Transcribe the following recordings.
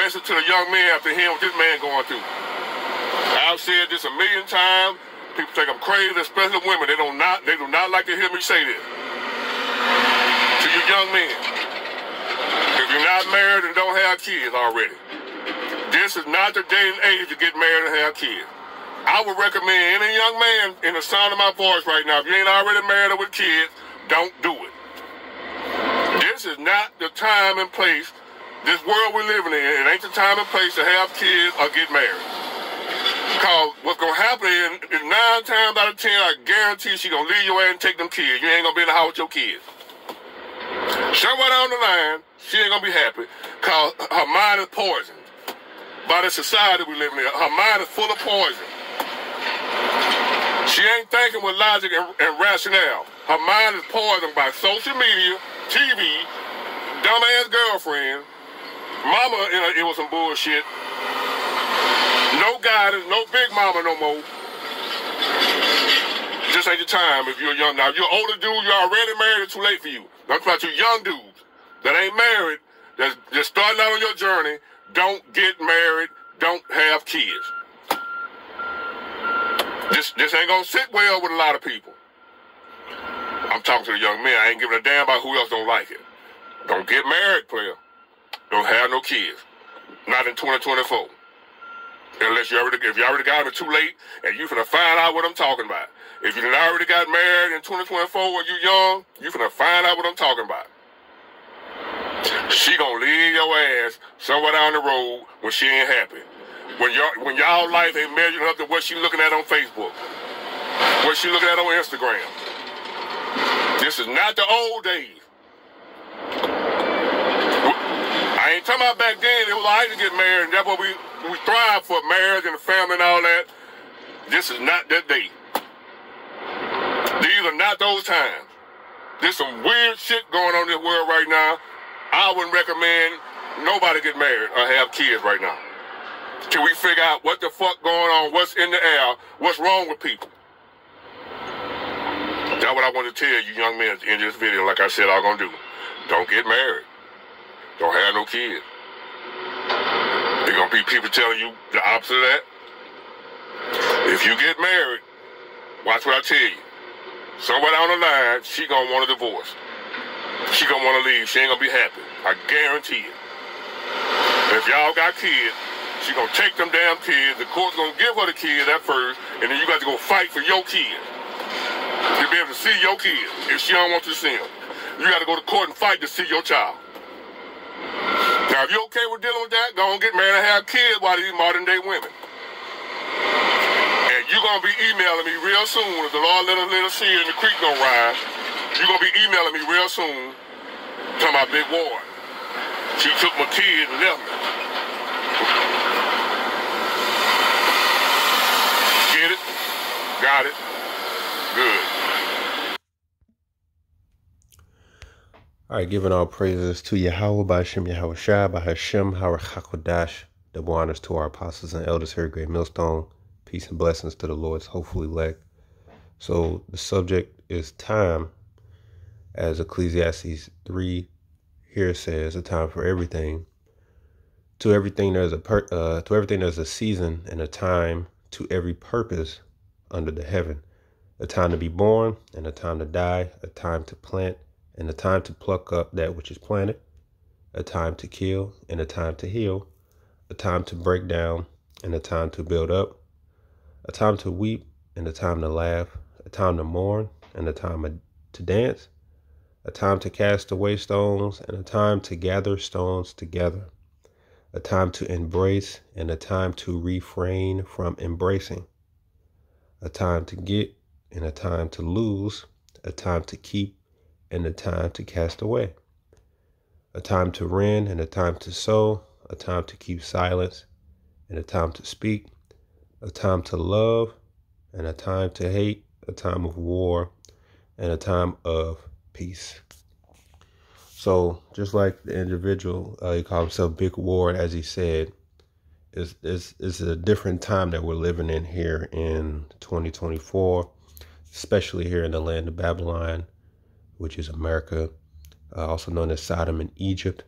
answer to the young man after hearing what this man going through. I've said this a million times. People think I'm crazy, especially women. They do not like to hear me say this. To you young men, if you're not married and don't have kids already, this is not the day and age to get married and have kids. I would recommend any young man in the sound of my voice right now, if you ain't already married or with kids, don't do it. This is not the time and place, this world we're living in, it ain't the time and place to have kids or get married. Because what's going to happen is 9 times out of 10, I guarantee she's going to leave your ass and take them kids. You ain't going to be in the house with your kids. Somewhere down the line, she ain't going to be happy because her mind is poisoned by the society we live in. Her mind is full of poison. She ain't thinking with logic and rationale. Her mind is poisoned by social media, TV, dumbass girlfriend, mama, it was some bullshit. No guidance, no big mama no more. Just ain't the time if you're young. Now, if you're an older dude, you're already married, it's too late for you. I'm talking about you young dudes that ain't married, that's just starting out on your journey. Don't get married, don't have kids. This ain't gonna sit well with a lot of people. I'm talking to the young men. I ain't giving a damn about who else don't like it. Don't get married, player. Don't have no kids. Not in 2024. Unless if you already got them too late, and you finna find out what I'm talking about. If you already got married in 2024 when you young, you finna find out what I'm talking about. She gonna leave your ass somewhere down the road when she ain't happy. When y'all life ain't measuring up to what she looking at on Facebook, what she looking at on Instagram. This is not the old days. I ain't talking about back then. It was all right to get married, and that's what we thrive for, marriage and the family and all that. This is not that day. These are not those times. There's some weird shit going on in this world right now. I wouldn't recommend nobody get married or have kids right now. Till we figure out what the fuck going on, what's in the air, what's wrong with people. That's what I want to tell you young men at the end of this video, like I said I'm going to do. Don't get married. Don't have no kids. There's going to be people telling you the opposite of that. If you get married, watch what I tell you. Somewhere down the line, she going to want a divorce. She going to want to leave. She ain't going to be happy. I guarantee it. If y'all got kids, she going to take them damn kids. The court's going to give her the kids at first, and then you got to go fight for your kids. To be able to see your kids if she don't want you to see them. You got to go to court and fight to see your child. Now, if you're okay with dealing with that, go on get married and have kids while these modern day women. And you're going to be emailing me real soon. If the Lord let us see and the creek don't rise, you're going to be emailing me real soon talking about Big Ward. She took my kids and left me. Get it? Got it? Good. All right, giving all praises to Yahweh, Ba'ashem Yahweh Shai, Ba'ashem HaRachakodash. Double honors to our apostles and elders here at Great Millstone. Peace and blessings to the Lord's hopeful elect. So the subject is time, as Ecclesiastes 3 here says, a time for everything. To everything there's a season and a time to every purpose under the heaven. A time to be born and a time to die, a time to plant and a time to pluck up that which is planted, a time to kill and a time to heal, a time to break down and a time to build up, a time to weep and a time to laugh, a time to mourn and a time to dance, a time to cast away stones and a time to gather stones together, a time to embrace and a time to refrain from embracing, a time to get and a time to lose, a time to keep and a time to cast away, a time to rend and a time to sow, a time to keep silence and a time to speak, a time to love and a time to hate, a time of war and a time of peace. So just like the individual, he called himself Big Ward, as he said, it's a different time that we're living in here in 2024, especially here in the land of Babylon, which is America, also known as Sodom and Egypt.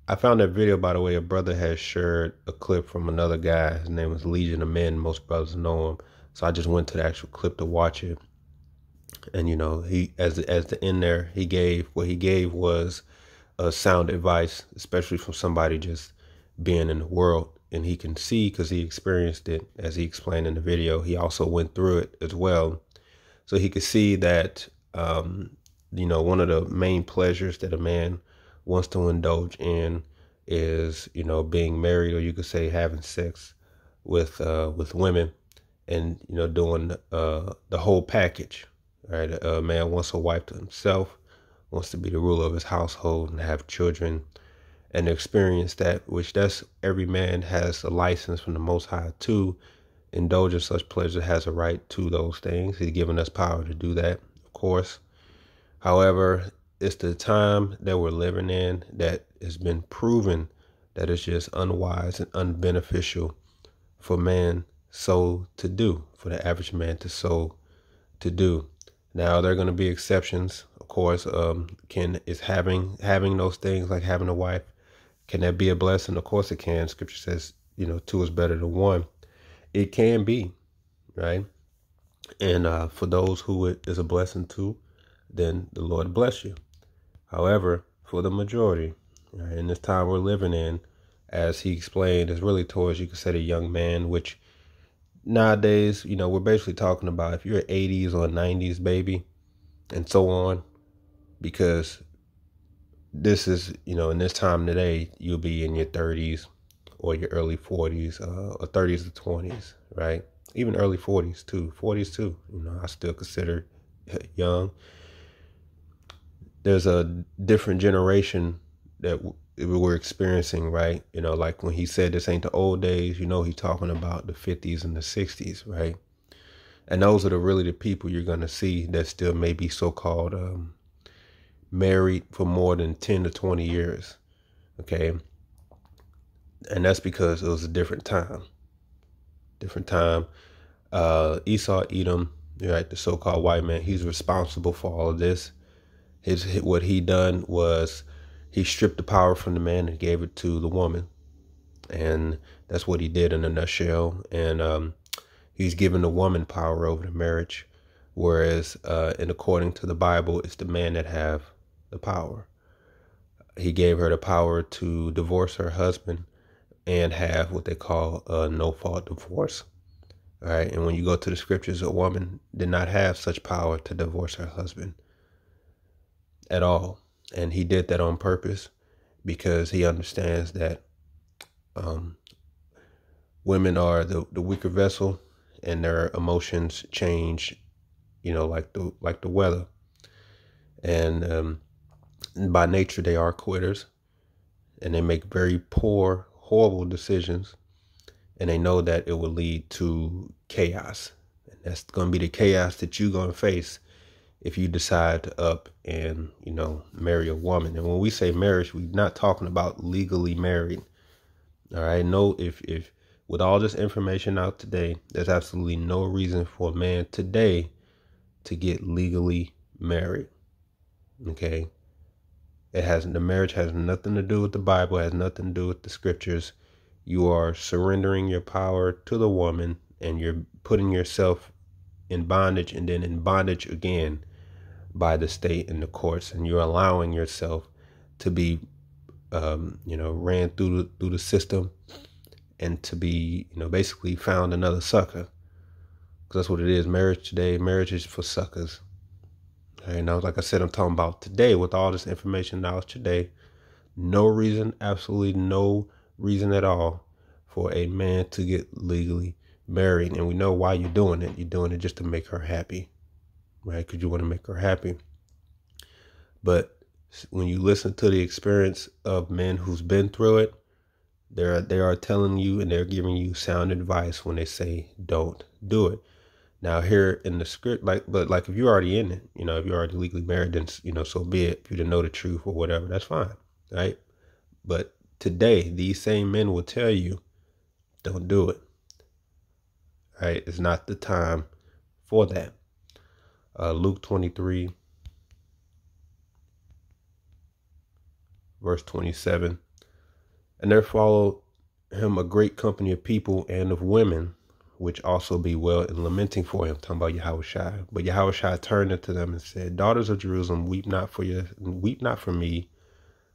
I found that video, by the way. A brother has shared a clip from another guy. His name is Legion of Men. Most brothers know him. So I just went to the actual clip to watch it. And, you know, he, as the end there, he gave was sound advice, especially from somebody just being in the world. And he can see, because he experienced it, as he explained in the video. He also went through it as well. So he could see that, you know, one of the main pleasures that a man wants to indulge in is, you know, being married, or you could say having sex with women, and, you know, doing the whole package. Right? A man wants a wife to himself, wants to be the ruler of his household and have children and experience that, which that's every man has a license from the Most High to indulge in such pleasure, has a right to those things. He's given us power to do that, of course. However, it's the time that we're living in that has been proven that it's just unwise and unbeneficial for man so to do, for the average man to do. Now, there are going to be exceptions, of course. Is having those things, like having a wife, can that be a blessing? Of course it can. Scripture says, you know, two is better than one. It can be, right? And for those who it is a blessing to, then the Lord bless you. However, for the majority, right, in this time we're living in, as he explained, is really towards, you could say, the young man, which nowadays, you know, we're basically talking about if you're an 80s or 90s baby and so on, because this is, you know, in this time today, you'll be in your 30s or your early 40s, or 30s to 20s, right? Even early 40s too, you know, I still consider young. There's a different generation that we're experiencing, right? You know, like when he said this ain't the old days, you know, he's talking about the 50s and the 60s, right? And those are really the people you're going to see that still may be so-called married for more than 10 to 20 years, okay? And that's because it was a different time. Esau, Edom, right, the so-called white man, he's responsible for all of this. What he done was he stripped the power from the man and gave it to the woman. And that's what he did in a nutshell. And he's given the woman power over the marriage, whereas and according to the Bible, it's the man that have the power. He gave her the power to divorce her husband and have what they call a no-fault divorce. All right. And when you go to the scriptures, a woman did not have such power to divorce her husband at all. And he did that on purpose because he understands that women are the weaker vessel, and their emotions change, you know, like the weather. And by nature, they are quitters, and they make very poor, horrible decisions. And they know that it will lead to chaos. And that's going to be the chaos that you're going to face if you decide to up and, you know, marry a woman. And when we say marriage, we're not talking about legally married. All right. No, if with all this information out today, there's absolutely no reason for a man today to get legally married. Okay. The marriage has nothing to do with the Bible, has nothing to do with the scriptures. You are surrendering your power to the woman, and you're putting yourself in bondage, and then in bondage again by the state and the courts, and you're allowing yourself to be, you know, ran through the system, and to be, you know, basically found another sucker. Because that's what it is. Marriage today, marriage is for suckers. And now, like I said, I'm talking about today with all this information knowledge today. No reason, absolutely no reason at all for a man to get legally married. And we know why you're doing it. You're doing it just to make her happy, right? Because you want to make her happy. But when you listen to the experience of men who's been through it, they are telling you, and they're giving you sound advice when they say don't do it. Now here in the script, but if you're already in it, you know, if you're already legally married, then, you know, so be it. If you didn't know the truth or whatever, that's fine, right? But today, these same men will tell you, don't do it, right? It's not the time for that. Luke 23. verse 27. And there followed him a great company of people and of women, which also bewail and lamenting for him, talking about Yahushua. But Yahushua turned unto them and said, Daughters of Jerusalem, weep not for me,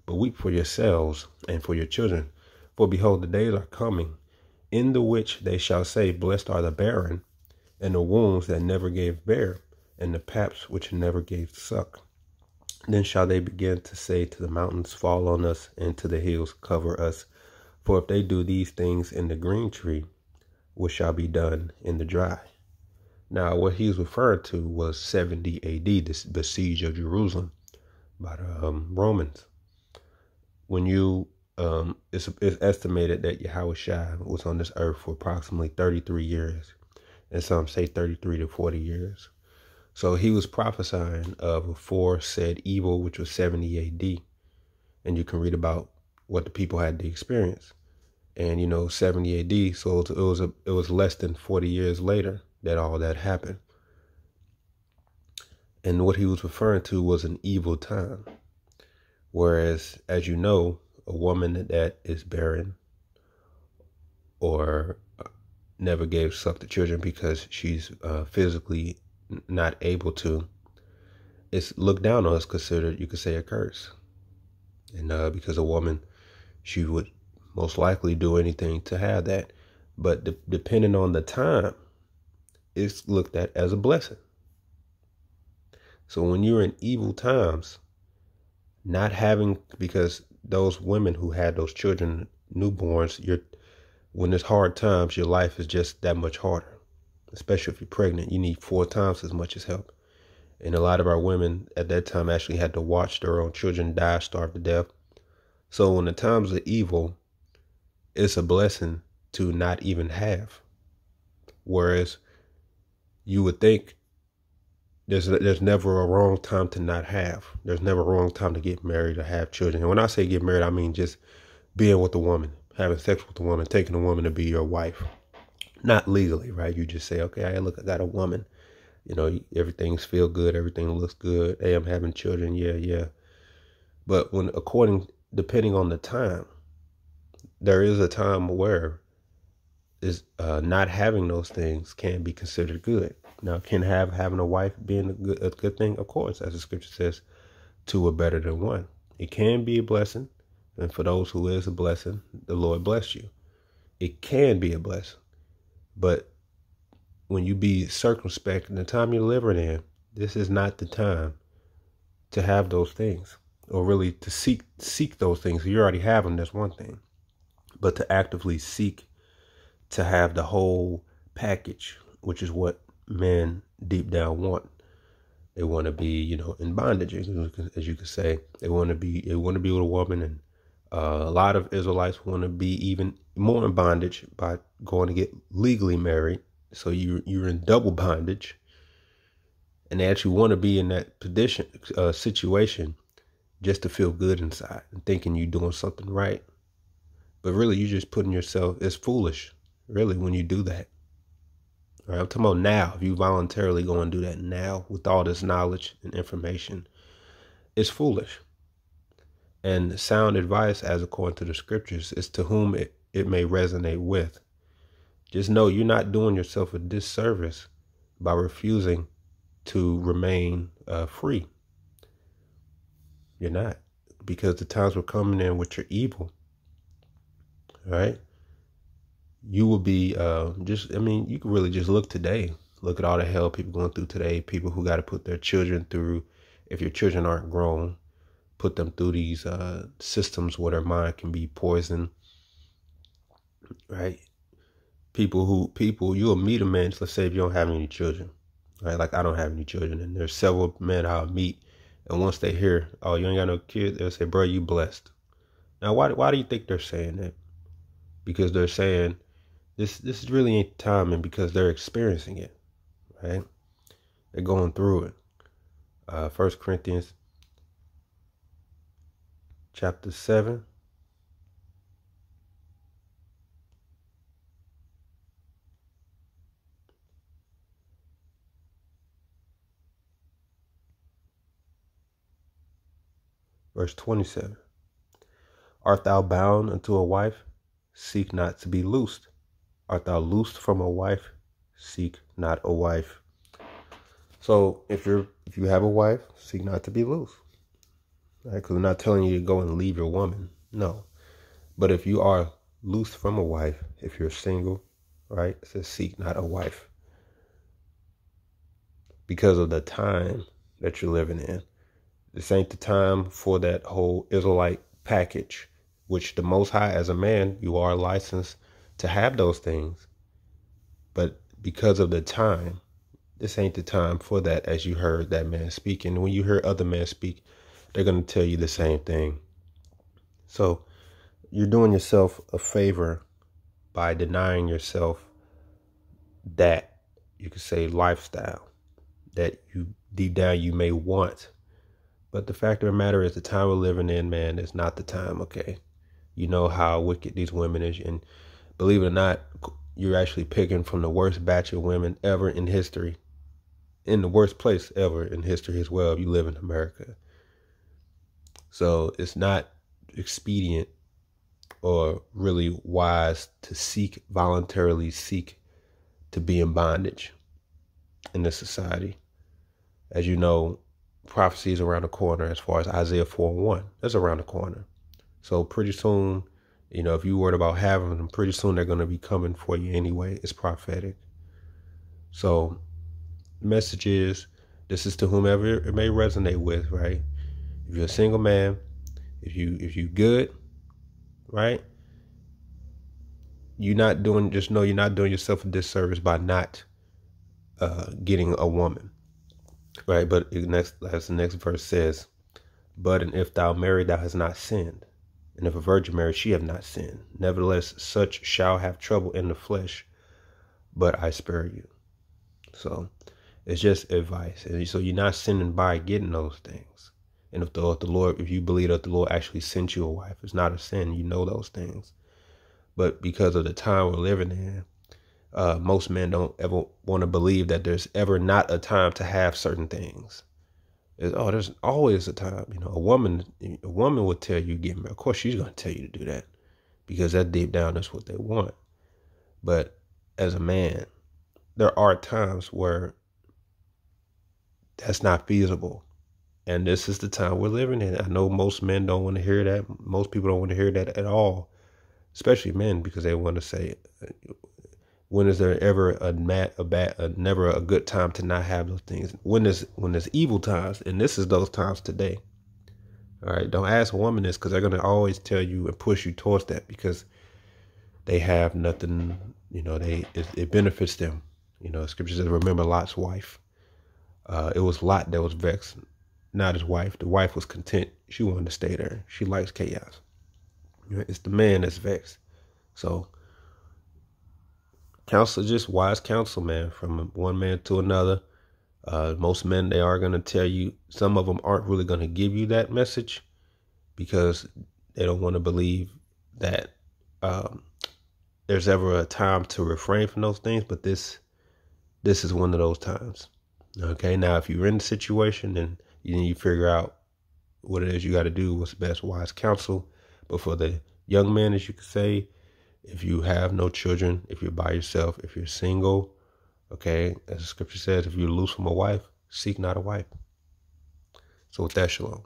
but weep for yourselves and for your children. For behold, the days are coming, in the which they shall say, Blessed are the barren, and the wombs that never gave bear, and the paps which never gave suck. Then shall they begin to say to the mountains, Fall on us, and to the hills, cover us. For if they do these things in the green tree, what shall be done in the dry? Now, what he was referring to was 70 AD, the siege of Jerusalem by the Romans. When it's estimated that Yahushua was on this earth for approximately 33 years, and some say 33 to 40 years. So he was prophesying of a foresaid evil, which was 70 AD, and you can read about what the people had to experience. And 70 AD, so it was less than 40 years later that all that happened. And what he was referring to was an evil time. Whereas, as you know, a woman that is barren or never gave suck to children because she's physically not able to, it's looked down on, us, considered, you could say, a curse. And because a woman, she would most likely do anything to have that. But depending on the time, it's looked at as a blessing. So when you're in evil times, not having, because those women who had those children, newborns, when it's hard times, your life is just that much harder. Especially if you're pregnant, you need 4 times as much as help. And a lot of our women at that time actually had to watch their own children die, starve to death. So in the times of evil, it's a blessing to not even have. Whereas you would think there's never a wrong time to not have. There's never a wrong time to get married or have children. And when I say get married, I mean just being with a woman, having sex with a woman, taking a woman to be your wife. Not legally, right? You just say, okay, look, I got a woman. Everything's feel good. Everything looks good. Hey, I'm having children. Yeah. But depending on the time, there is a time where not having those things can be considered good. Now, can having a wife being a good thing? Of course, as the scripture says, 2 are better than 1. It can be a blessing. And for those who is a blessing, the Lord bless you. It can be a blessing. But when you be circumspect in the time you're living in, this is not the time to have those things, or really to seek those things. You already have them, that's one thing. But to actively seek to have the whole package, which is what men deep down want. They want to be, in bondage, as you could say. They want to be with a woman, and a lot of Israelites want to be even more in bondage by going to get legally married. So you're in double bondage, and they actually want to be in that situation just to feel good inside and thinking you're doing something right. But really, you're just putting yourself, it's foolish, really, when you do that. All right, I'm talking about now. If you voluntarily go and do that now with all this knowledge and information, it's foolish. And sound advice, as according to the scriptures, is to whom it may resonate with. Just know you're not doing yourself a disservice by refusing to remain free. You're not. Because the times we're coming in with your evil, right? You will be you can really just look today. Look at all the hell people going through today. People who got to put their children through, if your children aren't grown, put them through these systems where their mind can be poisoned, right? You'll meet a man, let's say if you don't have any children, right? Like I don't have any children, and there's several men I'll meet, and once they hear, oh, you ain't got no kids, they'll say, bro, you blessed. Now, why do you think they're saying that? Because they're saying, this really ain't timing, because they're experiencing it, right? They're going through it. 1 Corinthians chapter 7. Verse 27. Art thou bound unto a wife? Seek not to be loosed. Art thou loosed from a wife? Seek not a wife. So if you have a wife, seek not to be loose. Right? Because I'm not telling you to go and leave your woman. No. But if you are loosed from a wife, if you're single, right, it says seek not a wife. Because of the time that you're living in. This ain't the time for that whole Israelite package, which the Most High, as a man, you are licensed to have those things. But because of the time, this ain't the time for that, as you heard that man speaking. When you hear other men speak, they're going to tell you the same thing. So you're doing yourself a favor by denying yourself that, you could say, lifestyle that you deep down you may want. But the fact of the matter is, the time we're living in, man, is not the time, okay? You know how wicked these women is. And believe it or not, you're actually picking from the worst batch of women ever in history. In the worst place ever in history as well, if you live in America. So it's not expedient or really wise to voluntarily seek to be in bondage in this society. As you know, prophecy is around the corner as far as Isaiah 4:1. That's around the corner. So pretty soon, if you're worried about having them, pretty soon they're going to be coming for you anyway. It's prophetic. So the message is, this is to whomever it may resonate with, right? If you're a single man, if you good, right? Just know you're not doing yourself a disservice by not getting a woman, right? But as the next verse says, but and if thou marry, thou hast not sinned. And if a virgin marry, she have not sinned. Nevertheless, such shall have trouble in the flesh, but I spare you. So it's just advice. And so you're not sinning by getting those things. And if you believe that the Lord actually sent you a wife, it's not a sin. You know those things. But because of the time we're living in, most men don't ever want to believe that there's ever not a time to have certain things. There's always a time. A woman will tell you get married. Of course, she's going to tell you to do that because that deep down is what they want. But as a man, there are times where that's not feasible. And this is the time we're living in. I know most men don't want to hear that. Most people don't want to hear that at all, especially men, because they want to say, when is there ever never a good time to not have those things? When there's evil times, and this is those times today. All right, don't ask a woman this, because they're going to always tell you and push you towards that because they have nothing, it benefits them. Scripture says, remember Lot's wife. It was Lot that was vexed, not his wife. The wife was content. She wanted to stay there. She likes chaos. It's the man that's vexed. So counsel, just wise counsel, man, from one man to another. Most men, they are going to tell you, some of them aren't really going to give you that message because they don't want to believe that there's ever a time to refrain from those things. But this is one of those times. Okay, now if you're in the situation and you figure out what it is you got to do, what's best, wise counsel. But for the young man, as you could say, if you have no children, if you're by yourself, if you're single, okay, as the scripture says, if you're loose from a wife, seek not a wife. So with that, shalom.